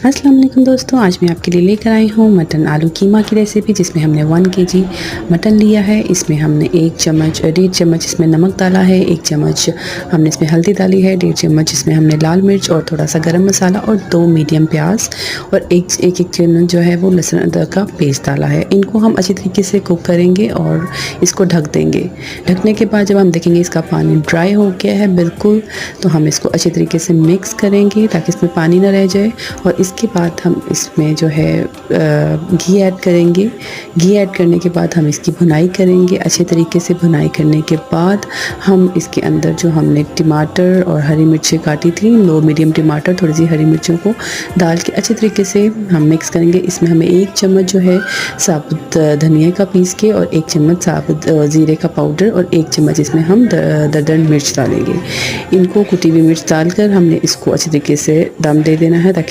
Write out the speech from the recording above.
अस्सलाम वालेकुम दोस्तों, आज मैं आपके लिए लेकर आई हूँ मटन आलू कीमा की रेसिपी, जिसमें हमने 1 केजी मटन लिया है। इसमें हमने 1 चम्मच इसमें नमक डाला है, 1 चम्मच हमने इसमें हल्दी डाली है, 1.5 चम्मच इसमें हमने लाल मिर्च और थोड़ा सा गरम मसाला और 2 मीडियम प्याज और एक चम्मच जो है वो लहसुन अदरक का पेस्ट डाला है। इनको हम अच्छी तरीके से कुक करेंगे और इसको ढक देंगे। ढकने के बाद जब हम देखेंगे इसका पानी ड्राई हो गया है बिल्कुल, तो हम इसको अच्छी तरीके से मिक्स करेंगे ताकि इसमें पानी ना रह जाए। और इसके बाद हम इसमें जो है घी ऐड करेंगे। घी ऐड करने के बाद हम इसकी भुनाई करेंगे। अच्छे तरीके से भुनाई करने के बाद हम इसके अंदर जो हमने टमाटर और हरी मिर्चें काटी थी, 2 मीडियम टमाटर, थोड़ी सी हरी मिर्चों को डाल के अच्छे तरीके से हम मिक्स करेंगे। इसमें हमें 1 चम्मच जो है साबुत धनिया का पीस के और 1 चम्मच साबुत ज़ीरे का पाउडर और 1 चम्मच इसमें हम दरदर मिर्च डालेंगे। इनको कुटी हुई मिर्च डालकर हमने इसको अच्छे तरीके से दम दे देना है ताकि